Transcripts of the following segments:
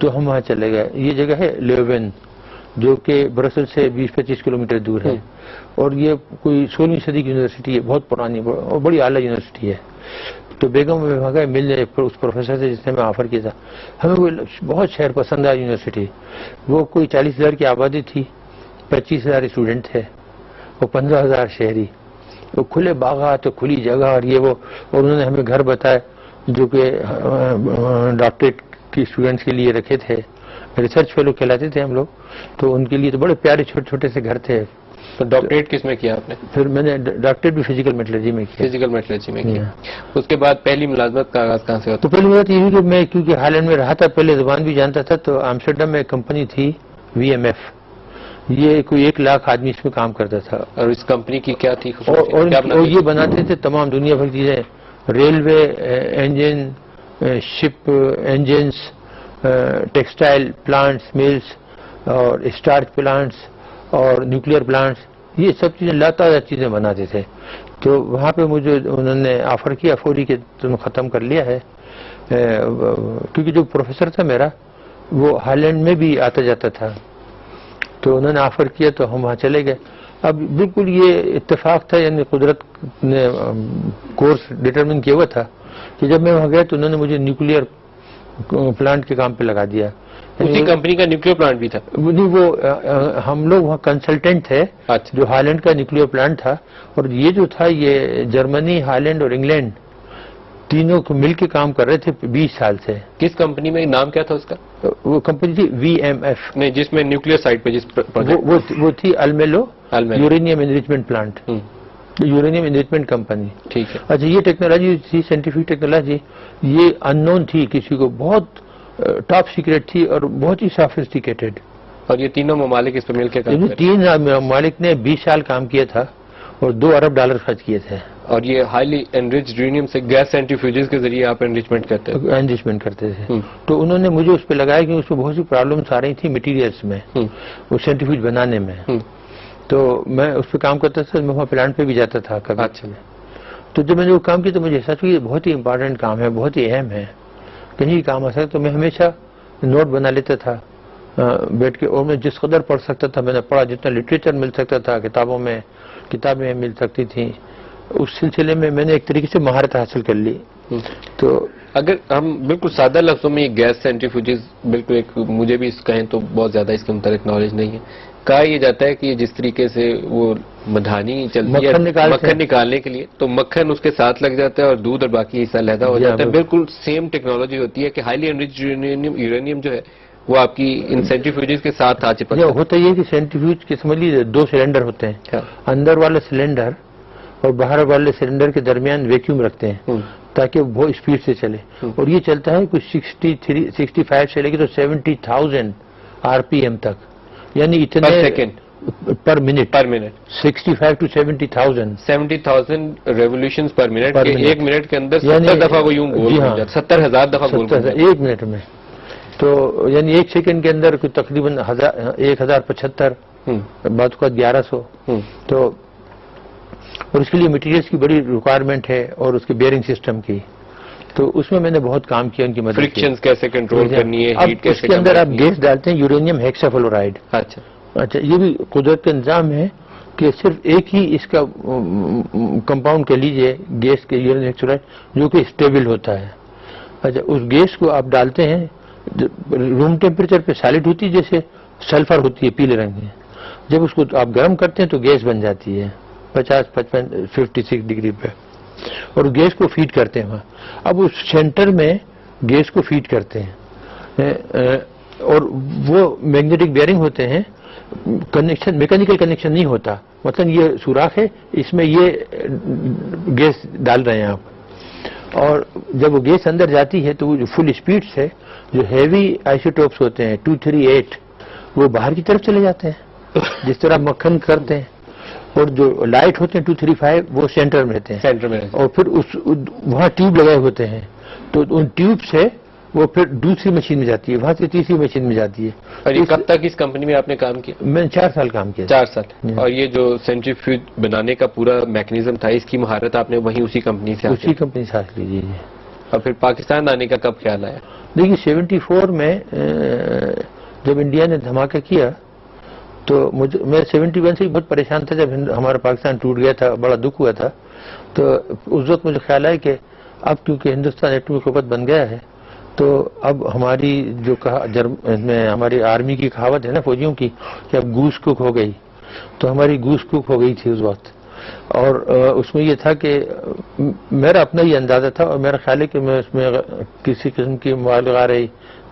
تو ہم وہاں چلے گئے. یہ جگہ ہے لیوین جو کہ برسل سے 20-25 کلومیٹر دور ہے, اور یہ کوئی 16ویں صدی کی یونیورسٹی ہے, بہت پرانی اور بڑی اعلیٰ یونیورسٹی ہے. تو بیگم میں وہاں گئے ملنے اس پروفیسر سے جس نے میں آفر کیا تھا. ہمیں وہ بہت شہر پسند آیا یونیورسٹی. وہ کوئی 40,000 کی آبادی تھی, 25,000 اسٹوڈنٹ تھے اور 15,000 شہری. وہ کھلے باغات, کھلی جگہ, اور یہ وہ, اور انہوں نے ہمیں گھر بتائے جو کہ ڈاکٹریٹ کی اسٹوڈنٹس کے لیے رکھے تھے, ریسرچ فیلو کہلاتے تھے ہم لوگ. تو ان کے لیے تو بڑے پیارے چھوٹے چھوٹے سے گھر تھے. تو ڈاکٹریٹ کس میں کیا آپ نے؟ پھر میں نے ڈاکٹریٹ بھی فزیکل میٹلرجی میں کیا. فزیکل میٹلرجی میں کیا. اس کے بعد پہلی ملازمت کا آغاز کہاں سے ہوتا؟ تو پہلی بات یہ ہوئی کہ میں کیونکہ ہالینڈ میں رہا تھا, پہلے زبان بھی جانتا تھا, تو آمسٹرڈم میں ایک کمپنی تھی VMF. یہ کوئی 1 لاکھ آدمی اس میں کام کرتا تھا. اور اس کمپنی کی کیا تھی اور یہ بناتے تھے تمام دنیا بھر کی چیزیں, ریلوے انجن, شپ انجنس, ٹیکسٹائل پلانٹس, ملز, اور اسٹارچ پلانٹس, اور نیوکلیئر پلانٹس. یہ سب چیزیں لاتعداد چیزیں بناتے تھے. تو وہاں پہ مجھے انہوں نے آفر کیا فوری کہ تم ختم کر لیا ہے, کیونکہ جو پروفیسر تھا میرا وہ ہالینڈ میں بھی آتا جاتا تھا. تو انہوں نے آفر کیا تو ہم وہاں چلے گئے. اب بالکل یہ اتفاق تھا, یعنی قدرت نے کورس ڈٹرمن کیا ہوا تھا کہ جب میں وہاں گیا تو انہوں نے مجھے نیوکلیئر پلانٹ کے کام پہ لگا دیا. اسی کمپنی کا نیوکلیئر پلانٹ بھی تھا؟ نہیں, وہ ہم لوگ وہاں کنسلٹنٹ تھے جو ہالینڈ کا نیوکلیئر پلانٹ تھا. اور یہ جو تھا یہ جرمنی, ہالینڈ اور انگلینڈ تینوں کو مل کے کام کر رہے تھے 20 سال سے. کس کمپنی میں, نام کیا تھا اس کا؟ وہ کمپنی تھی VMF. نہیں, جس میں نیوکلیئر سائٹ پہ وہ تھی Almelo uranium enrichment plant, uranium enrichment company. ٹھیک ہے. اچھا, یہ ٹیکنالوجی تھی, سائنٹیفک ٹیکنالوجی, یہ ان نون تھی کسی کو, بہت ٹاپ سیکرٹ تھی اور بہت ہی سافسٹیکیٹڈ. اور یہ تینوں ممالک اس پہ مل کے کام 3 ممالک نے 20 سال کام کیا تھا اور $2 ارب خرچ کیے تھے. اور یہ ہائیلی انریچڈ یورینیم سے گیس سینٹریفیوجز کے ذریعے آپ انریچمنٹ کرتے تھے. تو انہوں نے مجھے اس پہ لگایا کہ اس میں بہت سی پرابلمس آ رہی تھیں مٹیریلس میں, وہ سینٹریفیوج بنانے میں. تو میں اس پہ کام کرتا تھا, میں وہاں پلانٹ پہ بھی جاتا تھا کبھی. اچھا. تو جب میں نے وہ کام کیا تو مجھے احساس ہوا یہ بہت ہی امپورٹنٹ کام ہے, بہت ہی اہم ہے, کہیں کام آ سکتا. تو میں ہمیشہ نوٹ بنا لیتا تھا بیٹھ کے, اور میں جس قدر پڑھ سکتا تھا میں نے پڑھا, جتنا لٹریچر مل سکتا تھا کتابوں میں, کتابیں مل سکتی تھیں, اس سلسلے میں نے ایک طریقے سے مہارت حاصل کر لی. تو اگر ہم بالکل سادہ لفظوں میں یہ گیس سینٹریفیوجز, بالکل ایک مجھے بھی اس کہیں تو بہت زیادہ اس کے متعلق نالج نہیں ہے, کہا یہ جاتا ہے کہ یہ جس طریقے سے وہ مدھانی چلتی ہے مکھن نکالنے کے لیے, تو مکھن اس کے ساتھ لگ جاتا ہے اور دودھ اور باقی حصہ علیحدہ ہو جاتا ہے. بالکل سیم ٹیکنالوجی ہوتی ہے کہ ہائیلی انریچڈ یورینیم جو ہے وہ آپ کی ان سینٹریفیوجز کے ساتھ آ چپکتا ہے. ہوتا یہ کہ سینٹریفیوج کے سمجھ لیجیے 2 سلنڈر ہوتے ہیں, اندر والا سلنڈر اور باہر والے سلنڈر کے درمیان ویکیوم رکھتے ہیں تاکہ وہ بہت اسپیڈ سے چلے. اور یہ چلتا ہے کچھ 65 سے لے کے تو 70,000 RPM تک, یعنی اتنے per minute 65 to 70,000 revolutions per minute, ایک منٹ کے اندر 70 دفعہ وہ یوں گول ہو جاتا ہے, 70,000 دفعہ گول ہو جاتا ہے ایک منٹ میں. تو یعنی ایک سیکنڈ کے اندر تقریباً 1075, بعض اوقات 1100. تو اور اس کے لیے مٹیریلس کی بڑی ریکوائرمنٹ ہے اور اس کے بیئرنگ سسٹم کی. تو اس میں نے بہت کام کیا ان کی مدد. فرکشنز کیسے کنٹرول کرنی ہے, ہیٹ کیسے, اس کے اندر آپ گیس ڈالتے ہیں یورینیم ہیکسا فلورائڈ. اچھا, یہ بھی قدرت کا نظام ہے کہ صرف ایک ہی اس کا کمپاؤنڈ کہہ لیجئے گیس کے یورینیم ہیکسا فلورائڈ جو کہ اسٹیبل ہوتا ہے. اچھا, اس گیس کو آپ ڈالتے ہیں روم ٹیمپریچر پہ سالڈ ہوتی ہے, جیسے سلفر ہوتی ہے پیلے رنگ میں. جب اس کو آپ گرم کرتے ہیں تو گیس بن جاتی ہے 56 ڈگری پہ, اور گیس کو فیڈ کرتے ہیں وہاں. اب اس سینٹر میں گیس کو فیڈ کرتے ہیں اور وہ میگنیٹک بیئرنگ ہوتے ہیں, کنیکشن میکینیکل کنیکشن نہیں ہوتا, مثلا یہ سوراخ ہے, اس میں یہ گیس ڈال رہے ہیں آپ, اور جب وہ گیس اندر جاتی ہے تو وہ جو فل اسپیڈ سے جو ہیوی آئسوٹوپس ہوتے ہیں 238 وہ باہر کی طرف چلے جاتے ہیں جس طرح مکھن کرتے ہیں, اور جو لائٹ ہوتے ہیں 235 وہ سینٹر میں رہتے ہیں, اور پھر وہاں ٹیوب لگائے ہوتے ہیں, تو ان ٹیوب سے وہ پھر دوسری مشین میں جاتی ہے, وہاں سے تیسری مشین میں جاتی ہے. اور یہ کب تک اس کمپنی میں آپ نے کام کیا؟ میں نے 4 سال کام کیا. 4 سال. اور یہ جو سینٹریفیوج بنانے کا پورا میکینزم تھا, اس کی مہارت آپ نے وہیں اسی کمپنی سے حاصل کی؟ اور پھر پاکستان آنے کا کب خیال آیا؟ دیکھیے 74 میں جب انڈیا نے دھماکہ کیا تو میں 71 سے بہت پریشان تھا جب ہمارا پاکستان ٹوٹ گیا تھا, بڑا دکھ ہوا تھا. تو اس وقت مجھے خیال آیا کہ اب کیونکہ ہندوستان ایٹمی قوت بن گیا ہے تو اب ہماری جو ہماری آرمی کی کہاوت ہے نا فوجیوں کی کہ اب گوس کوک ہو گئی, تو ہماری گوس کوک ہو گئی تھی اس وقت. اور اس میں یہ تھا کہ میرا اپنا ہی اندازہ تھا اور میرا خیال ہے کہ میں اس میں کسی قسم کی مبالغہ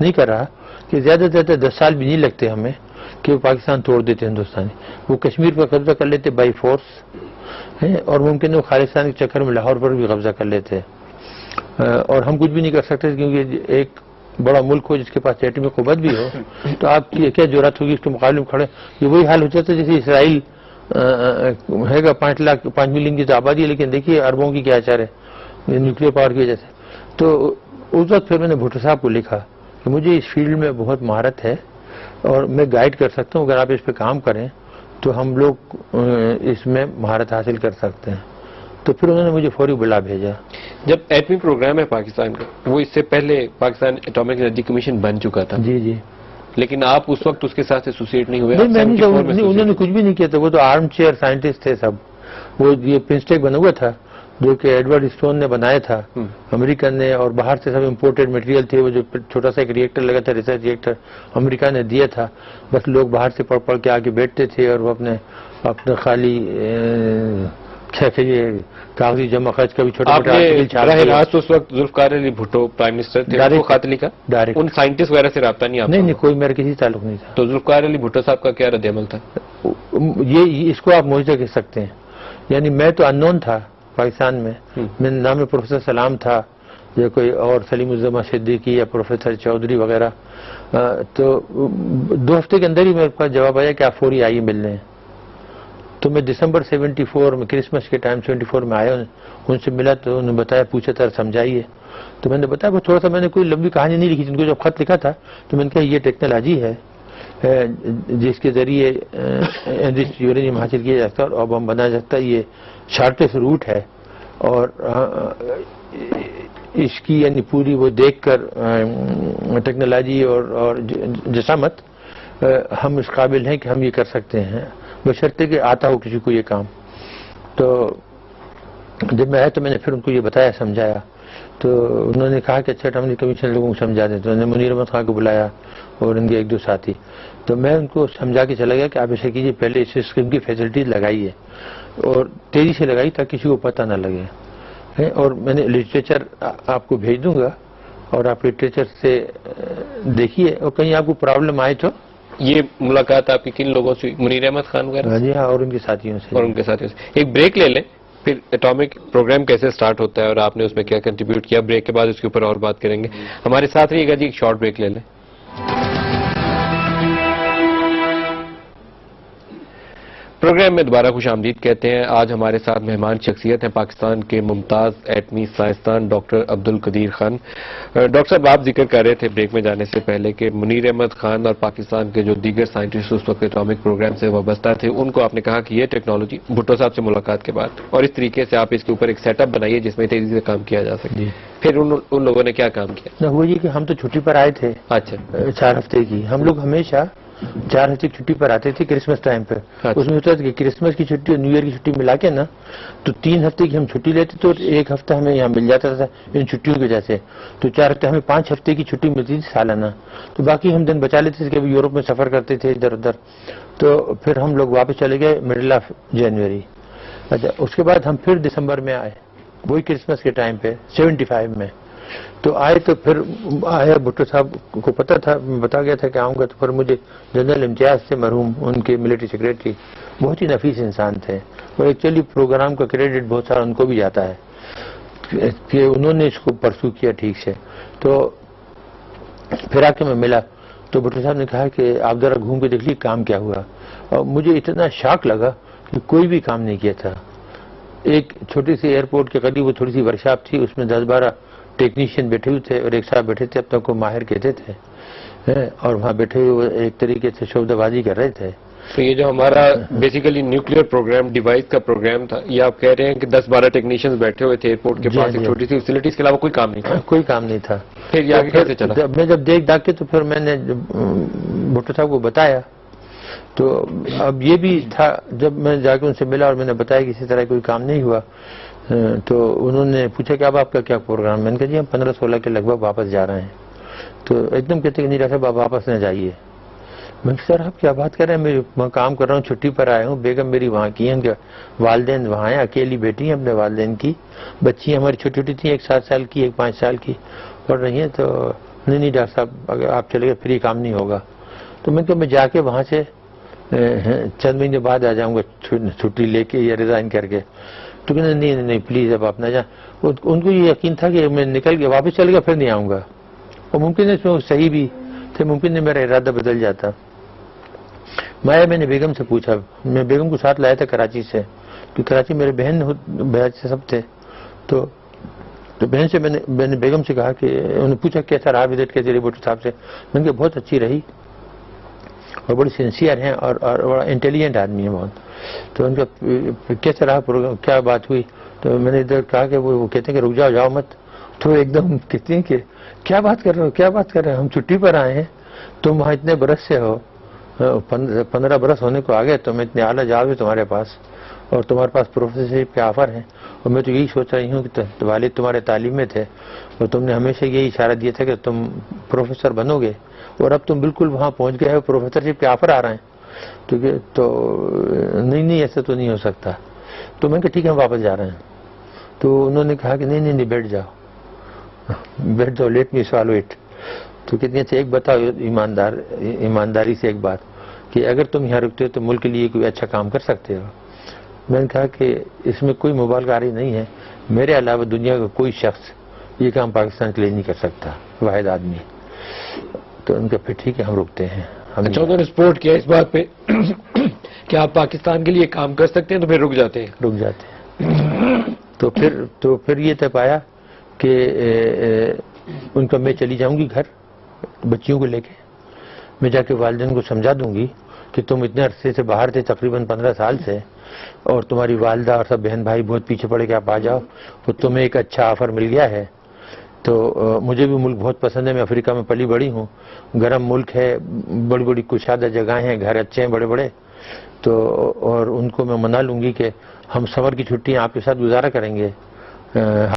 نہیں کر رہا کہ زیادہ سے زیادہ 10 سال بھی نہیں لگتے ہمیں کہ وہ پاکستان توڑ دیتے ہندوستانی. وہ کشمیر پر قبضہ کر لیتے بائی فورس اور ممکن ہے وہ خالصتان کے چکر میں لاہور پر بھی قبضہ کر لیتے اور ہم کچھ بھی نہیں کر سکتے کیونکہ ایک بڑا ملک ہو جس کے پاس ایٹمی قوت بھی ہو تو آپ کی کیا جرات ہوگی اس کے مقابلے میں کھڑے. یہ وہی حال ہو جاتا ہے جیسے اسرائیل ہے گا 5 ملین کی تو آبادی ہے لیکن دیکھیے اربوں کی کیا چار ہے نیوکلیر پاور کی وجہ سے. تو اس وقت پھر میں نے بھٹو صاحب کو لکھا کہ مجھے اس فیلڈ میں بہت مہارت ہے اور میں گائیڈ کر سکتا ہوں, اگر آپ اس پہ کام کریں تو ہم لوگ اس میں مہارت حاصل کر سکتے ہیں. تو پھر انہوں نے مجھے فوری بلا بھیجا. جب ایٹمی پروگرام ہے پاکستان کا وہ اس سے پہلے پاکستان ایٹامک انرجی کمیشن بن چکا تھا. جی لیکن آپ اس وقت اس کے ساتھ ایسوسیٹ نہیں ہوئے؟ انہوں نے کچھ بھی نہیں کیا تھا, وہ تو آرم چیئر سائنٹسٹ تھے سب. وہ یہ پنسٹیک بنا ہوا تھا جو کہ ایڈورڈ اسٹون نے بنایا تھا امریکن نے, اور باہر سے سب امپورٹڈ مٹیریل تھے. وہ جو چھوٹا سا ایک ریئیکٹر لگا تھا ریسرچ ریئیکٹر امریکہ نے دیا تھا, بس لوگ باہر سے پڑھ کے آگے بیٹھتے تھے اور وہ اپنے خالی یہ کاغذی جمع خرچ کا بھی چھوٹا راست اس وقت ذوالفقار علی بھٹو پرائم منسٹر تھے خط لکھا ڈائریکٹ ان سائنٹسٹ وغیرہ سے رابطہ نہیں؟ آپ نہیں کوئی میرا کسی تعلق نہیں تھا. تو ذوالفقار علی بھٹو صاحب کا کیا رد عمل تھا؟ یہ اس کو آپ معجزہ کہہ سکتے ہیں. یعنی میں تو اننون تھا پاکستان میں, میرا نام پروفیسر سلام تھا یا کوئی اور سلیم الزماں صدیقی یا پروفیسر چودھری وغیرہ. تو 2 ہفتے کے اندر ہی میرے پاس جواب آیا کہ آپ فوری آئیے ملنے. تو میں دسمبر 74 میں کرسمس کے ٹائم 74 میں آیا, ان سے ملا تو انہوں نے بتایا, پوچھا تھا سمجھائیے. تو میں نے بتایا وہ تھوڑا سا میں نے کوئی لمبی کہانی نہیں لکھی, جن کو جب خط لکھا تھا تو میں نے کہا یہ ٹیکنالوجی ہے جس کے ذریعے یورینیم حاصل کیا جا سکتا ہے اور اب ہم بنا سکتا ہے. یہ شارٹیسٹ روٹ ہے اور اس کی یعنی پوری وہ دیکھ کر ٹیکنالوجی اور جسامت ہم اس قابل ہیں کہ ہم یہ کر سکتے ہیں بشرطے کہ آتا ہو کسی کو یہ کام. تو جب میں آیا تو میں نے پھر ان کو یہ بتایا سمجھایا. تو انہوں نے کہا کہ اچھا ایٹمی کمیشن لوگوں کو سمجھا دیں. تو انہوں نے منیر احمد خان کو بلایا اور ان کے 1-2 ساتھی. تو میں ان کو سمجھا کے چلا گیا کہ آپ ایسے کیجیے, پہلے اس اسکیم کی فیسلٹیز لگائیے اور تیزی سے لگائی تاکہ کسی کو پتہ نہ لگے. اور میں نے لٹریچر آپ کو بھیج دوں گا اور آپ لٹریچر سے دیکھیے اور کہیں آپ کو پرابلم آئے تو. یہ ملاقات آپ کی کن لوگوں سے؟ منیر احمد خان وغیرہ؟ جی ہاں, اور ان کے ساتھیوں سے. ایک بریک لے لیں, پھر ایٹامک پروگرام کیسے سٹارٹ ہوتا ہے اور آپ نے اس میں کیا کنٹریبیوٹ کیا, بریک کے بعد اس کے اوپر اور بات کریں گے. ہمارے ساتھ رہیے گا جی, ایک شارٹ بریک لے لیں. پروگرام میں دوبارہ خوش آمدید کہتے ہیں. آج ہمارے ساتھ مہمان شخصیت ہیں پاکستان کے ممتاز ایٹمی سائنسدان ڈاکٹر عبدالقدیر خان. ڈاکٹر صاحب آپ ذکر کر رہے تھے بریک میں جانے سے پہلے کہ منیر احمد خان اور پاکستان کے جو دیگر سائنٹسٹ اس وقت ایٹامک پروگرام سے وابستہ تھے ان کو آپ نے کہا کہ یہ ٹیکنالوجی بھٹو صاحب سے ملاقات کے بعد اور اس طریقے سے آپ اس کے اوپر ایک سیٹ اپ بنائیے جس میں تیزی سے کام کیا جا سکے. پھر ان لوگوں نے کیا کام کیا؟ وہ یہ کہ ہم تو چھٹی پر آئے تھے. اچھا 4 ہفتے کی. ہم لوگ ہمیشہ 4 ہفتے کی چھٹی پر آتے تھے کرسمس ٹائم پہ. اس میں ہوتا ہے کہ کرسمس کی چھٹی اور نیو ایئر کی چھٹی ملا کے نا تو 3 ہفتے کی ہم چھٹی لیتے تو 1 ہفتہ ہمیں یہاں مل جاتا تھا ان چھٹیوں کی وجہ سے. تو 4 ہفتے ہمیں 5 ہفتے کی چھٹی ملتی تھی سالانہ. تو باقی ہم دن بچا لیتے تھے کہ یورپ میں سفر کرتے تھے ادھر ادھر. تو پھر ہم لوگ واپس چلے گئے مڈل آف جنوری. اچھا اس کے بعد ہم پھر دسمبر میں آئے وہی کرسمس کے ٹائم پہ 75 میں. تو آئے تو پھر آیا بھٹو صاحب کو پتا تھا, میں بتا گیا تھا کہ آؤں گا. تو پھر مجھے جنرل امتیاز سے مرحوم ان کے ملٹری سیکریٹری بہت ہی نفیس انسان تھے اور ایکچولی پروگرام کا کریڈٹ بہت سارا ان کو بھی جاتا ہے کہ انہوں نے اس کو پرسو کیا ٹھیک سے. تو پھر آ کے میں ملا تو بھٹو صاحب نے کہا کہ آپ ذرا گھوم کے دیکھ لیے کام کیا ہوا. اور مجھے اتنا شاک لگا کہ کوئی بھی کام نہیں کیا تھا. ایک چھوٹی سی ایئرپورٹ کے قریب وہ تھوڑی سی ورکشاپ تھی, اس میں 10-12 ٹیکنیشین بیٹھے ہوئے تھے اور ایک صاحب بیٹھے تھے, اپنے کو ماہر کہتے تھے, اور وہاں بیٹھے ہوئے ایک طریقے سے شعبدہ بازی کر رہے تھے. تو یہ جو ہمارا بیسیکلی نیوکلیئر پروگرام ڈیوائس کا پروگرام تھا، یہ آپ کہہ رہے ہیں کہ 10-12 ٹیکنیشینز بیٹھے ہوئے تھے ایئرپورٹ کے پاس، ایک چھوٹی سی فیسلٹیز کے علاوہ کوئی کام نہیں تھا؟ کوئی کام نہیں تھا. پھر یہ آگے کیسے چلا؟ میں جب دیکھ داکھ کے تو پھر میں نے بھٹو صاحب کو بتایا. تو اب یہ بھی تھا جب میں جا کے ان سے ملا اور میں نے بتایا کہ اسی طرح کوئی کام نہیں ہوا، تو انہوں نے پوچھا کہ اب آپ کا کیا پروگرام؟ میں نے کہا جی ہم 15-16 کے لگ بھگ واپس جا رہے ہیں. تو ایک دم کہتے کہ نہیں ڈاکٹر صاحب آپ واپس نہ جائیے. میں نے کہا سر آپ کیا بات کر رہے ہیں، میں کام کر رہا ہوں، چھٹی پر آیا ہوں، بیگم میری وہاں کی ہیں، ان کے والدین وہاں ہیں، اکیلی بیٹی ہیں اپنے والدین کی، بچی ہماری چھوٹی چھوٹی تھیں، ایک 7 سال کی، ایک 5 سال کی پڑھ رہی ہیں. تو نہیں ڈاکٹر صاحب اگر آپ چلے گئے پھر یہ کام نہیں ہوگا. تو میں نے کہا میں جا کے وہاں سے چند مہینے بعد آ جاؤں گا چھٹی لے کے یا ریزائن کر کے. تو کہنے نہیں پلیز اب آپ نہ جائیں. ان کو یہ یقین تھا کہ میں نکل کے واپس چل گیا پھر نہیں آؤں گا، اور ممکن ہے اس میں صحیح بھی تھے، ممکن ہے میرا ارادہ بدل جاتا. میں نے بیگم سے پوچھا، میں بیگم کو ساتھ لایا تھا کراچی سے، کہ کراچی میرے بہن سے سب تھے. تو بہن سے میں نے بیگم سے کہا کہ انہوں نے پوچھا کیسا رہا وزٹ کیسے رہی بھٹو صاحب سے. میں نے کہا بہت اچھی رہی اور بڑی سنسیئر ہیں اور بڑا انٹیلیجنٹ آدمی ہے بہت. تو ان کا کیسا رہا پروگرام، کیا بات ہوئی؟ تو میں نے ادھر کہا کہ وہ کہتے ہیں کہ رک جاؤ مت. تو ایک دم کہتے ہیں کہ کیا بات کر رہے ہو ہم چھٹی پر آئے ہیں، تم وہاں اتنے برس سے ہو، 15 برس ہونے کو آ گئے، تم اتنے اعلیٰ جاب ہے تمہارے پاس، اور تمہارے پاس پروفیسرشپ کے آفر ہیں، اور میں تو یہی سوچ رہی ہوں کہ والد تمہارے تعلیم میں تھے اور تم نے ہمیشہ یہی اشارہ دیا تھا کہ تم پروفیسر بنو گے، اور اب تم بالکل وہاں پہنچ گئے ہو، پروفیسرشپ کے آفر آ رہے ہیں. تو نہیں ایسا تو نہیں ہو سکتا. تو میں نے کہا ٹھیک ہے ہم واپس جا رہے ہیں. تو انہوں نے کہا کہ نہیں بیٹھ جاؤ لیٹ می سوالو اٹ. تو کتنے اچھا ایک بتاؤ ایمانداری سے ایک بات کہ اگر تم یہاں رکتے ہو تو ملک کے لیے کوئی اچھا کام کر سکتے ہو. میں نے کہا کہ اس میں کوئی مبالغہ آری نہیں ہے، میرے علاوہ دنیا کا کوئی شخص یہ کام پاکستان کے لیے نہیں کر سکتا، واحد آدمی. تو ان کا پھر ٹھیک ہے ہم رکتے ہیں. اچھا انہوں نے سپورٹ کیا اس بات پہ کہ آپ پاکستان کے لیے کام کر سکتے ہیں، تو پھر رک جاتے ہیں. تو پھر یہ طے پایا کہ ان کا میں چلی جاؤں گی گھر بچیوں کو لے کے. میں جا کے والدین کو سمجھا دوں گی کہ تم اتنے عرصے سے باہر تھے، تقریباً 15 سال سے، اور تمہاری والدہ اور سب بہن بھائی بہت پیچھے پڑے کہ آپ آ جاؤ، تو تمہیں ایک اچھا آفر مل گیا ہے. تو مجھے بھی ملک بہت پسند ہے، میں افریقہ میں پلی بڑی ہوں، گرم ملک ہے، بڑی بڑی کشادہ جگہیں ہیں، گھر اچھے ہیں بڑے بڑے. تو اور ان کو میں منا لوں گی کہ ہم سمر کی چھٹیاں آپ کے ساتھ گزارا کریں گے.